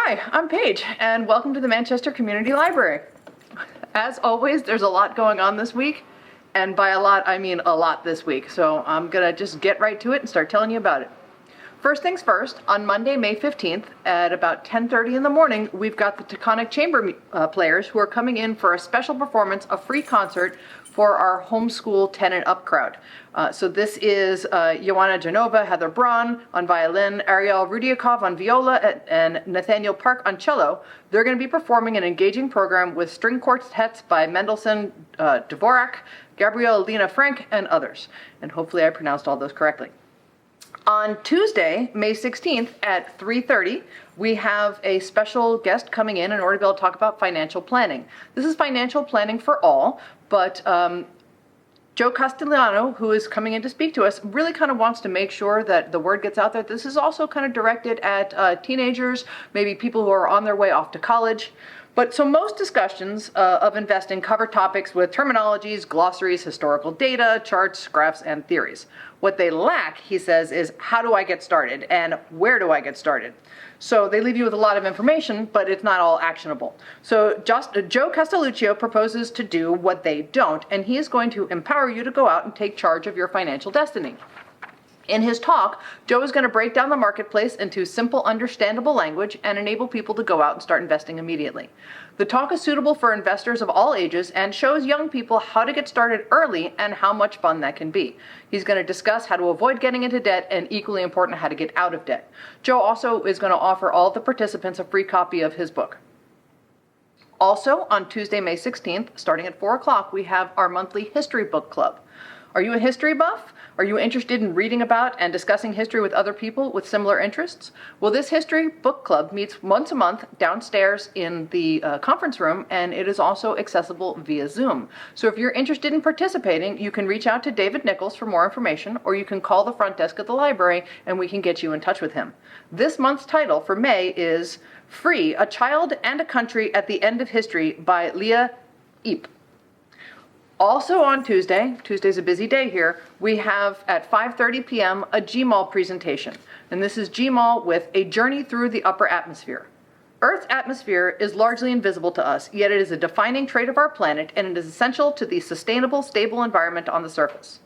Hi, I'm Paige, and welcome to the Manchester Community Library. As always, there's a lot going on this week, and by a lot, I mean a lot this week, so I'm gonna just get right to it and start telling you about it. First things first, on Monday, May 15th, at about 10:30 in the morning, we've got the Taconic Chamber players who are coming in for a special performance, a free concert for our homeschool 10 and up crowd. So this is Joanna Genova, Heather Braun on violin, Ariel Rudiakov on viola, and Nathaniel Park on cello. They're going to be performing an engaging program with string quartets by Mendelssohn, Dvorak, Gabriel Lena Frank, and others. And hopefully I pronounced all those correctly. On Tuesday, May 16th at 3:30, we have a special guest coming in order to be able to talk about financial planning. This is financial planning for all, but Joe Castellano, who is coming in to speak to us, really kind of wants to make sure that the word gets out there. This is also kind of directed at teenagers, maybe people who are on their way off to college. But so most discussions of investing cover topics with terminologies, glossaries, historical data, charts, graphs, and theories. What they lack, he says, is how do I get started and where do I get started? So they leave you with a lot of information, but it's not all actionable. So Joe Castelluccio proposes to do what they don't, and he is going to empower you to go out and take charge of your financial destiny. In his talk, Joe is going to break down the marketplace into simple, understandable language and enable people to go out and start investing immediately. The talk is suitable for investors of all ages and shows young people how to get started early and how much fun that can be. He's going to discuss how to avoid getting into debt and, equally important, how to get out of debt. Joe also is going to offer all of the participants a free copy of his book. Also, on Tuesday, May 16th, starting at 4 o'clock, we have our monthly history book club. Are you a history buff? Are you interested in reading about and discussing history with other people with similar interests? Well, this history book club meets once a month downstairs in the conference room, and it is also accessible via Zoom. So if you're interested in participating, you can reach out to David Nichols for more information, or you can call the front desk at the library and we can get you in touch with him. This month's title for May is Free, A Child and a Country at the End of History by Leah Eep. Also on Tuesday's a busy day here, we have at 5:30 p.m. a GMAL presentation. And this is GMAL with a journey through the upper atmosphere. Earth's atmosphere is largely invisible to us, yet it is a defining trait of our planet and it is essential to the sustainable, stable environment on the surface.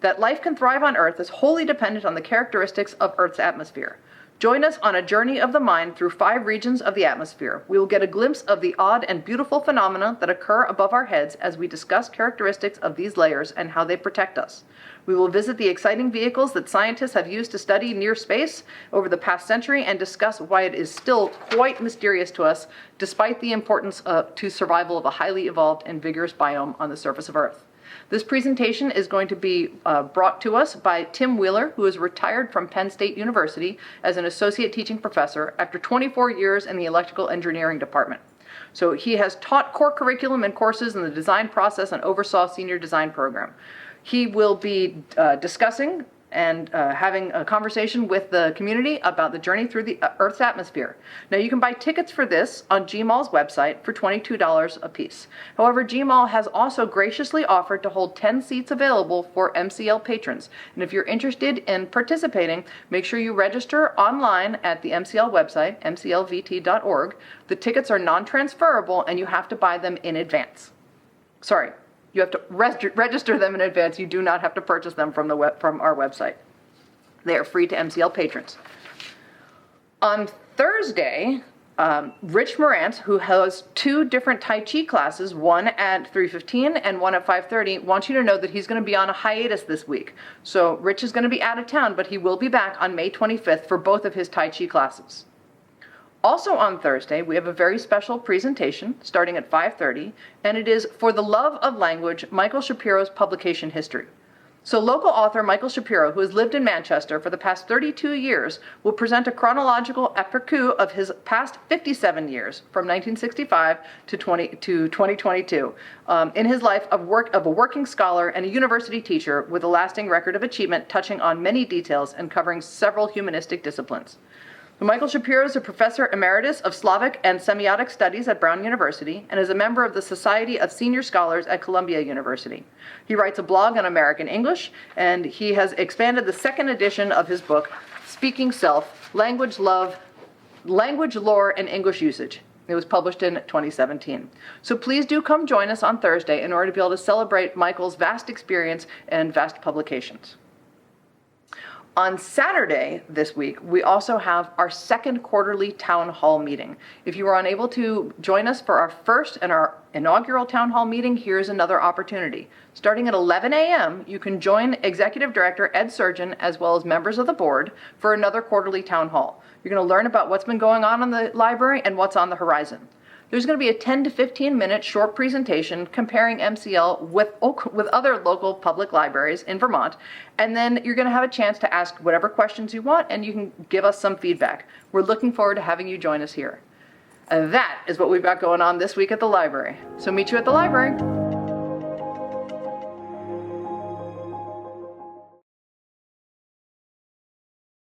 That life can thrive on Earth is wholly dependent on the characteristics of Earth's atmosphere. Join us on a journey of the mind through 5 regions of the atmosphere. We will get a glimpse of the odd and beautiful phenomena that occur above our heads as we discuss characteristics of these layers and how they protect us. We will visit the exciting vehicles that scientists have used to study near space over the past century and discuss why it is still quite mysterious to us, despite the importance to survival of a highly evolved and vigorous biome on the surface of Earth. This presentation is going to be brought to us by Tim Wheeler, who is retired from Penn State University as an associate teaching professor after 24 years in the electrical engineering department. So he has taught core curriculum and courses in the design process and oversaw senior design program. He will be discussing and having a conversation with the community about the journey through the Earth's atmosphere. Now, you can buy tickets for this on GMAL's website for $22 a piece. However, GMAL has also graciously offered to hold 10 seats available for MCL patrons. And if you're interested in participating, make sure you register online at the MCL website, mclvt.org. The tickets are non-transferable and you have to buy them in advance. Sorry. You have to register them in advance. You do not have to purchase them from our website. They are free to MCL patrons. On Thursday, Rich Morant, who has 2 different Tai Chi classes, one at 3:15 and one at 5:30, wants you to know that he's going to be on a hiatus this week. So Rich is going to be out of town, but he will be back on May 25th for both of his Tai Chi classes. Also on Thursday, we have a very special presentation starting at 5:30, and it is For the Love of Language, Michael Shapiro's Publication History. So local author Michael Shapiro, who has lived in Manchester for the past 32 years, will present a chronological aperçu of his past 57 years, from 1965 to 2022, in his life of a working scholar and a university teacher with a lasting record of achievement touching on many details and covering several humanistic disciplines. Michael Shapiro is a professor emeritus of Slavic and Semiotic Studies at Brown University and is a member of the Society of Senior Scholars at Columbia University. He writes a blog on American English, and he has expanded the 2nd edition of his book, Speaking Self, Language, Love, Language, Lore, and English Usage. It was published in 2017. So please do come join us on Thursday in order to be able to celebrate Michael's vast experience and vast publications. On Saturday this week, we also have our second quarterly town hall meeting. If you were unable to join us for our first and our inaugural town hall meeting, here's another opportunity. Starting at 11 a.m., you can join Executive Director Ed Surgeon as well as members of the board for another quarterly town hall. You're going to learn about what's been going on in the library and what's on the horizon. There's going to be a 10 to 15 minute short presentation comparing MCL with other local public libraries in Vermont, and then you're going to have a chance to ask whatever questions you want and you can give us some feedback. We're looking forward to having you join us here. And that is what we've got going on this week at the library. So meet you at the library.